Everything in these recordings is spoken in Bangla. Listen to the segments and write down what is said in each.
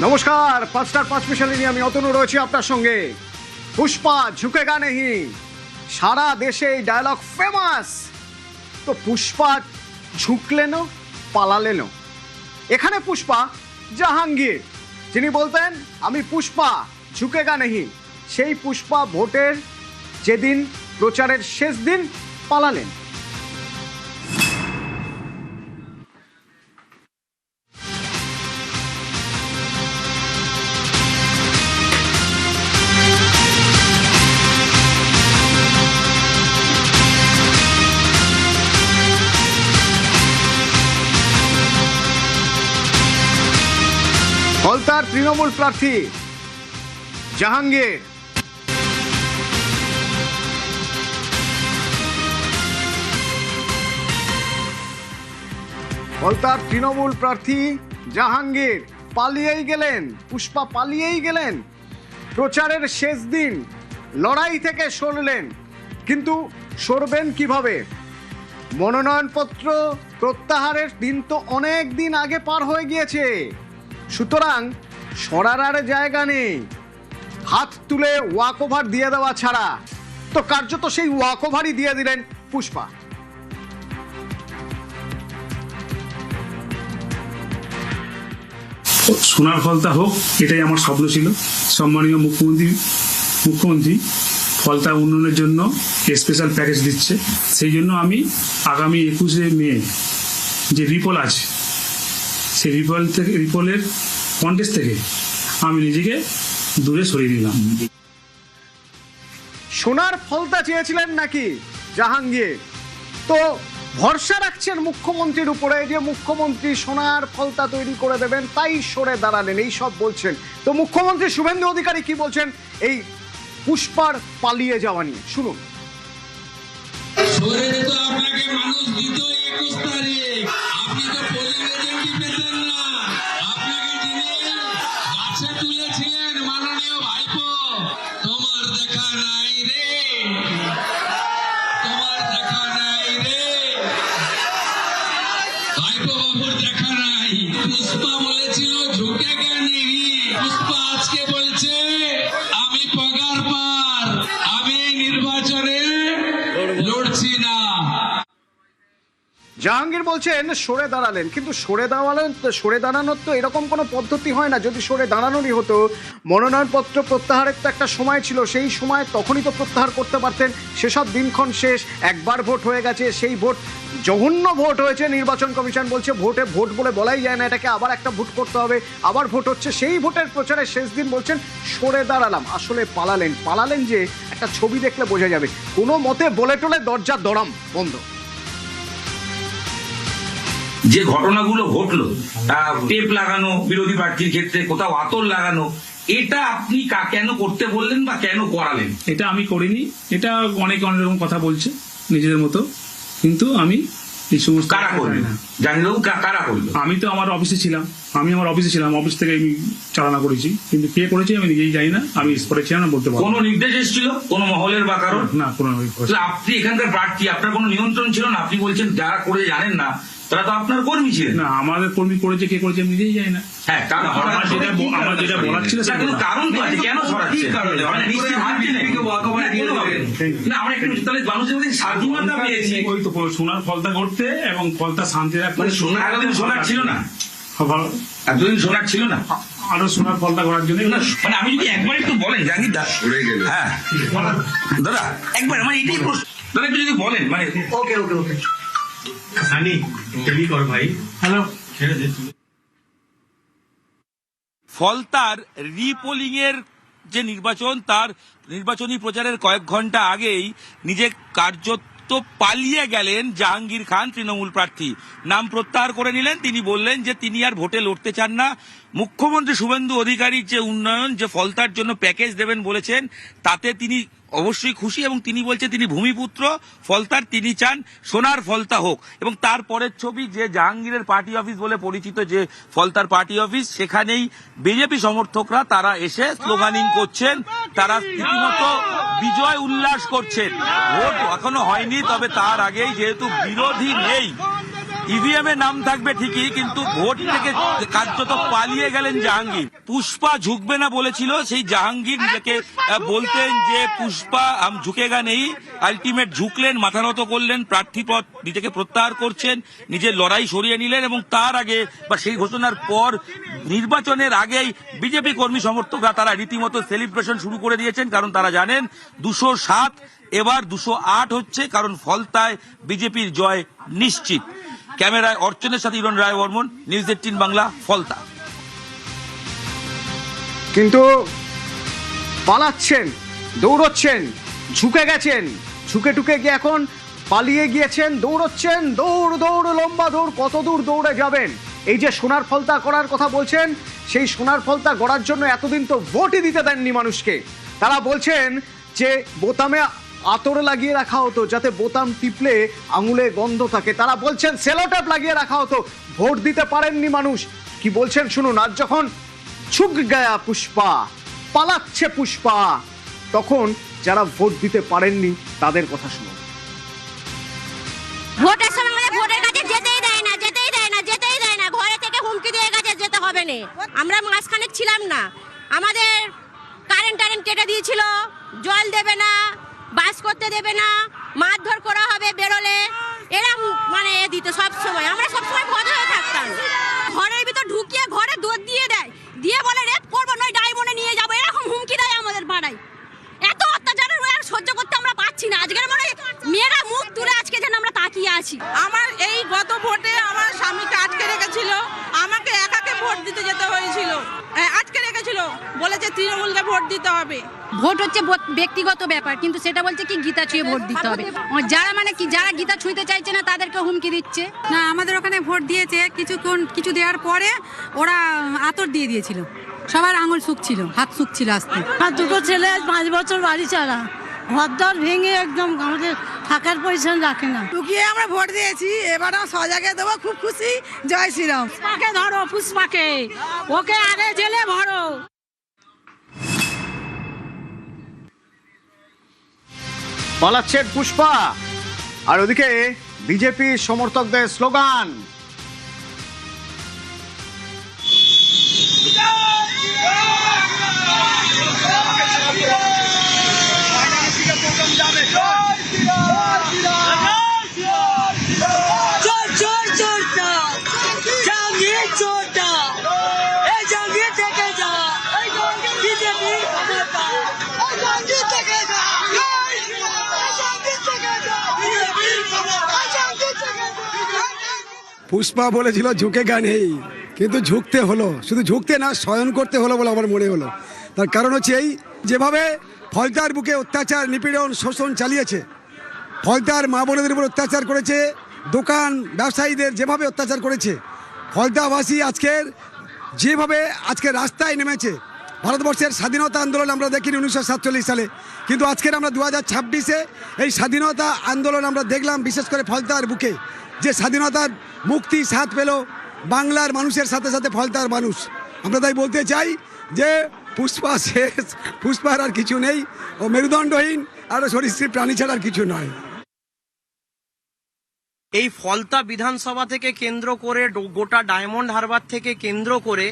নমস্কার, 5টার 5 স্পেশালে নিয়ে আমি অতনু রয়েছি আপনার সঙ্গে। পুষ্পা ঝুঁকেগা নেহি, সারা দেশে এই ডায়লগ ফেমাস। তো পুষ্পা ঝুঁকলেন পালালেন। এখানে পুষ্পা জাহাঙ্গীর, যিনি বলতেন আমি পুষ্পা ঝুঁকেগা নেহি, সেই পুষ্পা ভোটের যেদিন প্রচারের শেষ দিন পালালেন। ফলতার তৃণমূল প্রার্থী জাহাঙ্গীর পালিয়েই গেলেন। পুষ্পা পালিয়েই গেলেন। প্রচারের শেষ দিন লড়াই থেকে সরলেন, কিন্তু সরবেন কিভাবে? মনোনয়নপত্র প্রত্যাহারের দিন তো অনেক দিন আগে পার হয়ে গিয়েছে, সুতরাং সরার আর জায়গা নেই। হাত তুলে ওয়াক ওভার দিয়ে দেওয়া ছাড়া, তো কার্যত সেই ওয়াক ওভারই দিয়ে দিলেন পুষ্পা। সোনার ফলতা হোক, এটাই আমার স্বপ্ন ছিল। সম্মানীয় মুখ্যমন্ত্রী ফলতা উন্নয়নের জন্য স্পেশাল প্যাকেজ দিচ্ছে, সেই জন্য আমি আগামী 21শে মে যে রিপোল আছে, সেই রিপোলের কন্টেস্ট থেকে আমি নিজেকে দূরে সরিয়ে দিলাম। সোনার ফলতা চেয়েছিলেন নাকি জাহাঙ্গীর? তো ভরসা রাখছেন মুখ্যমন্ত্রীর উপরে যে মুখ্যমন্ত্রী সোনার ফলতা তৈরি করে দেবেন, তাই সরে দাঁড়ালেন, এই সব বলছেন। তো মুখ্যমন্ত্রী শুভেন্দু অধিকারী কি বলছেন এই পুষ্পার পালিয়ে যাওয়া নিয়ে, শুনুন। পুষ্পা বলেছিল ঝুঁকেগা নেহি, পুষ্পা আজকে বলছে আমি পগার পার, আমি নির্বাচনে লড়ছি না। জাহাঙ্গীর বলছেন সরে দাঁড়ালেন, কিন্তু সরে দাঁড়ানোর তো এরকম কোনো পদ্ধতি হয় না। যদি সরে দাঁড়ানোরই হতো, মনোনয়নপত্র প্রত্যাহারের তো একটা সময় ছিল, সেই সময় তখনই তো প্রত্যাহার করতে পারতেন। সেসব দিনক্ষণ শেষ, একবার ভোট হয়ে গেছে, সেই ভোট জঘন্য ভোট হয়েছে। নির্বাচন কমিশন বলছে ভোট বলে বলাই যায় না, এটাকে আবার একটা ভোট করতে হবে, আবার ভোট হচ্ছে। সেই ভোটের প্রচারের শেষ দিন বলছেন সরে দাঁড়ালাম, আসলে পালালেন যে একটা ছবি দেখলে বোঝা যাবে। কোনো মতে বলে টলে দরজার দড়াম বন্ধ। যে ঘটনাগুলো ঘটলো, টেপ লাগানো বিরোধী প্রার্থীর ক্ষেত্রে, কোথাও আতর লাগানো, এটা আপনি কেন করতে বললেন বা কেন করালেন? এটা আমি করিনি, এটা অনেক রকম কথা বলছে নিজেদের মতো, কিন্তু আমি এই সমস্ত কারা করলেন জাহাঙ্গীরবাবু, কারা করলো? আমি তো আমার অফিসে ছিলাম, অফিস থেকে আমি চালনা করেছি, কিন্তু কে করেছি আমি নিজেই জানি না। আমি স্পটে ছিলাম না, বলতে পারবো। কোনো নির্দেশ এসেছিল কোন মহলের বা কারণ? না, কোনো। আপনি এখানকার প্রার্থী, আপনার কোনো নিয়ন্ত্রণ ছিল না? আপনি বলছেন যারা করে জানেন না, তারা তো আপনার কর্মী ছিলেন। না, আমাদের কর্মী করেছে, কে করেছে আমি নিজেই জানি না। হ্যাঁ, আমার যেটা বলার ছিল কারণ তো আছে, কেন ছড়াচ্ছে? না, আমরা একটু তাহলে মানুষের স্বাধীনতা পেয়েছি ওই তো সোনার ফলতা করতে এবং ফলতা শান্তি রাখতে। সোনার ছিল না, এতদিন সোনার ছিল না, আরো সোনার ফলতা করার জন্য। মানে আমি যদি একবার একটু বলেন জাহাঙ্গীর দা, হ্যাঁ দাদা একবার আমার এটাই প্রশ্ন, দাদা একটু যদি বলেন। মানে ওকে সানি টেলি কর ভাই। হ্যালো, ফলতার রিপোলিং এর যে নির্বাচন, তার নির্বাচনী প্রচারের কয়েক ঘন্টা আগেই নিজে কার্যত পালিয়ে গেলেন জাহাঙ্গীর খান, তৃণমূল প্রার্থী। নাম প্রত্যাহার করে নিলেন। তিনি বললেন যে তিনি আর ভোটে লড়তে চান না। মুখ্যমন্ত্রী শুভেন্দু অধিকারীর যে উন্নয়ন, যে ফলতার জন্য প্যাকেজ দেবেন বলেছেন, তাতে তিনি অবশ্যই খুশি, এবং তিনি বলছেন তিনি ভূমিপুত্র ফলতার, তিনি চান সোনার ফলতা হোক। এবং তারপরের ছবি, যে জাহাঙ্গীরের পার্টি অফিস বলে পরিচিত যে ফলতার পার্টি অফিস, সেখানেই বিজেপি সমর্থকরা তারা এসে স্লোগানিং করছেন, তারা রীতিমতো বিজয় উল্লাস করছেন। ভোট এখনো হয়নি, তবে তার আগেই যেহেতু বিরোধী নেই, ইভিএম এ নাম থাকবে ঠিকই, কিন্তু ভোট থেকে কার্যত পালিয়ে গেলেন জাহাঙ্গীর। পুষ্পা ঝুঁকবে না বলেছিল, সেই জাহাঙ্গীর নিজেকে বলতেন যে পুষ্পা আম ঝুঁকেগা নেই, আলটিমেট ঝুঁকলেন, মাথা নত করলেন, প্রার্থীপদ নিজেকে প্রত্যাহার করছেন, নিজের লড়াই সরিয়ে নিলেন। এবং তার আগে বা সেই ঘোষণার পর নির্বাচনের আগেই বিজেপি কর্মী সমর্থকরা তারা রীতিমতো সেলিব্রেশন শুরু করে দিয়েছেন, কারণ তারা জানেন 207 এবার 208 হচ্ছে, কারণ ফলতায় বিজেপির জয় নিশ্চিত। ক্যামেরায় অর্চনের সাথে ইরণ রায় বর্মন, নিউজ 18 বাংলা, ফলতা। কিন্তু পালাচ্ছেন, দৌড়চ্ছেন, ঝুঁকে গেছেন, ঝুঁকে টুকে গিয়ে এখন পালিয়ে গিয়েছেন, দৌড়চ্ছেন, দৌড় দৌড় লম্বা দৌড়, কত দূর দৌড়ে যাবেন? এই যে সোনার ফলতা করার কথা বলছেন, সেই সোনার ফলতা গড়ার জন্য এতদিন তো ভোটই দিতে দেননি মানুষকে। তারা বলছেন যে বোতামে আতর লাগিয়ে রাখা হতো যাতে বোতাম টিপলে আঙুলে গন্ধ থাকে। তারা বলছেন সেলোটেপ লাগিয়ে রাখা হতো, ভোট দিতে পারেননি মানুষ। কি বলছেন শুনুন। আজ যখন ছুক গায়া পুষ্পা, পালাচ্ছে পুষ্পা, তখন যারা ভোট দিতে পারেননি তাদের কথা শুনুন। ভোটের সময় আমাদের ভোটের কাছে যেতেই দেয় না, যেতেই দেয় না, যেতেই দেয় না, ঘরে থেকে হুমকি দিয়ে গেছে যেতে হবে না। আমরা মাসখানেক ছিলাম না, আমাদের কারেন্ট কেটে দিয়েছিল, জল দেবে না, বাস করতে দেবে না, মারধর করা হবে বেরোলে, এরকম মানে দিত সব সময়। আমরা সবসময় ভয় হয়ে থাকতাম, ঘরের ভিতর ঢুকিয়ে ঘরে দৌড় দিয়ে দেয়, দিয়ে বলে রেপ করবো নয় ডায়মন্ডে নিয়ে যাবো, এরকম হুমকি দেয় আমাদের পাড়ায়। এত অত্যাচারের সহ্য করতে আমরা পাচ্ছি না। আজকের মানে মেয়েরা মুখ তুলে আজকে যেন আমরা তাকিয়ে আছি। আমার এই গত ভোটে আমার স্বামীকে আটকে রেখেছিল, আমাকে একাকে ভোট দিতে যেতে হয়েছিল, আটকে রেখেছিল, বলেছে তৃণমূলকে ভোট দিতে হবে। ভোট হচ্ছে ব্যক্তিগত ব্যাপার, কিন্তু সেটা বলছে কি গীতা ছুঁয়ে ভোট দিতে হবে। যারা মানে কি যারা গীতা ছুঁইতে চাইছে না তাদেরকে হুমকি দিচ্ছে। না, আমাদের ওখানে ভোট দিয়েছে, কিছু দেওয়ার পরে ওরা আতর দিয়ে দিয়েছিল, সবার আঙুল শুকছিল, হাত শুকছিল আসতে। আর দুটো ছেলে 5 বছর বাড়ি ছাড়া, ঘরদর ভেঙে একদম আমাদের থাকার পজিশন রাখে না। টুকিয়ে আমরা ভোট দিয়েছি, এবার সজাগে দেবো, খুব খুশি। জয় শ্রীরাম। পুষ্পাকে ধরো, পুষ্পাকে, ওকে আগে জেলে ভরো। পালাচ্ছেন পুষ্পা, আর ওদিকে বিজেপি সমর্থকদের স্লোগান। পুষ্পা বলেছিল ঝুঁকে গা নেই, কিন্তু ঝুঁকতে হলো, শুধু ঝুঁকতে না শয়ন করতে হলো বলে আমার মনে হলো। তার কারণ হচ্ছে এই, যেভাবে ফলতার বুকে অত্যাচার, নিপীড়ন, শোষণ চালিয়েছে, ফলতার মা বোনেদের উপর অত্যাচার করেছে, দোকান ব্যবসায়ীদের যেভাবে অত্যাচার করেছে, ফলতাবাসী যেভাবে আজকে রাস্তায় নেমেছে। ভারতবর্ষের স্বাধীনতা আন্দোলন আমরা দেখিনি 1947 সালে, কিন্তু আজকের আমরা 2026-এ এই স্বাধীনতা আন্দোলন আমরা দেখলাম, বিশেষ করে ফলতার বুকে যে স্বাধীনতার মুক্তি স্বাদ পেল বাংলার মানুষের সাথে সাথে ফলতার মানুষ। আমরা তাই বলতে চাই যে পুষ্পা শেষ, পুষ্পার আর কিছু নেই, ও মেরুদণ্ডহীন আর সরীসৃপ প্রাণী ছাড়া আর কিছু নয়। এই ফলতা বিধানসভা থেকে কেন্দ্র করে, গোটা ডায়মন্ড হারবার থেকে কেন্দ্র করে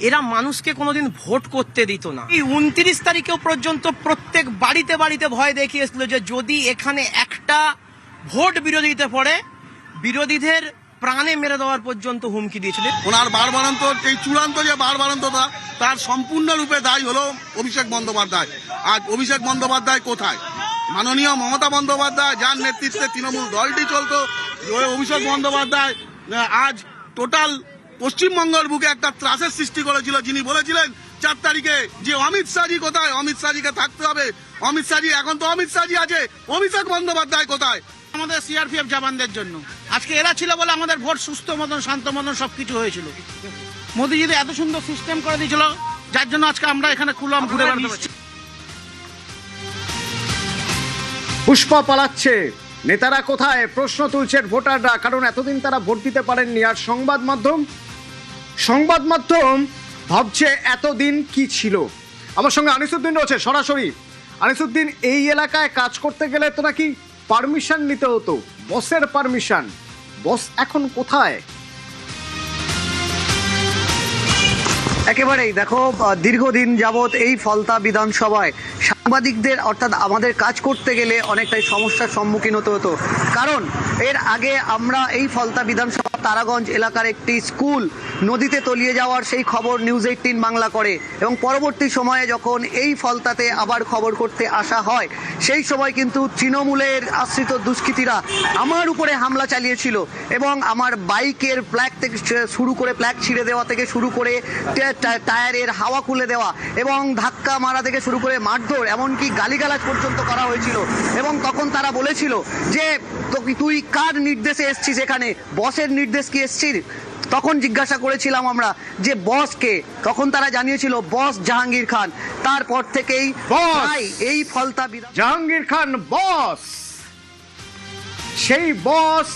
এরা মানুষকে কোনোদিন ভোট করতে দিত না। এই 29 তারিখেও পর্যন্ত প্রত্যেক বাড়িতে বাড়িতে ভয় দেখিয়েছিল যে যদি এখানে একটা ভোট বিরোধীতে পড়ে, বিরোধীদের প্রাণে মেরে দেওয়ার পর্যন্ত হুমকি দিয়েছিলেন। ওনার বাড়বাড়ন্ত, এই চূড়ান্ত যে বাড়বাড়ন্ততা, তার সম্পূর্ণরূপে দায়ী হলো অভিষেক বন্দ্যোপাধ্যায়। আজ অভিষেক বন্দ্যোপাধ্যায় কোথায়? মাননীয় মমতা বন্দ্যোপাধ্যায়, যার নেতৃত্বে তৃণমূল দলটি চলতো, অভিষেক বন্দ্যোপাধ্যায় আজ টোটাল পশ্চিমবঙ্গের বুকে একটা ত্রাসের সৃষ্টি করেছিল, যিনি বলেছিলেন 4 তারিখে যে অমিত শাহজি কোথায়, অমিত শাহজিকে থাকতে হবে, অমিত শাহজি, এখন তো অমিত শাহজি আছে, অভিষেক বন্দ্যোপাধ্যায় কোথায়? আমাদের সিআরপিএফ জওয়ানদের জন্য আজকে এরা ছিল বলে আমাদের ভোট সুস্থ মতন, শান্ত মতন সবকিছু হয়েছিল। মোদিজি এত সুন্দর সিস্টেম করে দিয়েছিল, যার জন্য আজকে আমরা এখানে খুললাম, ঘুরে বেড়াতে পারছি। পুষ্পা পালাচ্ছে, নেতারা কোথায় প্রশ্ন তুলছেন ভোটাররা, কারণ এতদিন তারা ভোট দিতে পারেননি। আর সংবাদ মাধ্যম ভাবছে এতদিন কি ছিল। আমার সঙ্গে আনিসুদ্দিন রয়েছে সরাসরি। আনিসুদ্দিন, এই এলাকায় কাজ করতে গেলে তো নাকি পারমিশন নিতে হতো, বসের পারমিশন, বস এখন কোথায়? একেবারেই দেখো, দীর্ঘদিন যাবৎ এই ফলতা বিধানসভায় সাংবাদিকদের অর্থাৎ আমাদের কাজ করতে গেলে অনেকটাই সমস্যার সম্মুখীন হতে হতো। কারণ এর আগে আমরা এই ফলতা বিধানসভা তারাগঞ্জ এলাকার একটি স্কুল নদীতে তলিয়ে যাওয়ার সেই খবর নিউজ 18 বাংলা করে, এবং পরবর্তী সময়ে যখন এই ফলতাতে আবার খবর করতে আসা হয় সেই সময় কিন্তু তৃণমূলের আশ্রিত দুষ্কৃতীরা আমার উপরে হামলা চালিয়েছিল এবং আমার বাইকের প্ল্যাক থেকে শুরু করে প্ল্যাক ছিঁড়ে দেওয়া থেকে শুরু করে টায়ারের হাওয়া খুলে দেওয়া এবং ধাক্কা মারা থেকে শুরু করে মারধর, এমনকি গালিগালাজ পর্যন্ত করা হয়েছিল। এবং তখন তারা বলেছিল যে তুই কার নির্দেশে এসছিস, এখানে বসের নির্দেশ কি এসছিস? তখন জিজ্ঞাসা করেছিলাম আমরা যে বস কে, তখন তারা জানিয়েছিল বস জাহাঙ্গীর খান। তারপর থেকেই এই ফলতা জাহাঙ্গীর খান বস, সেই বস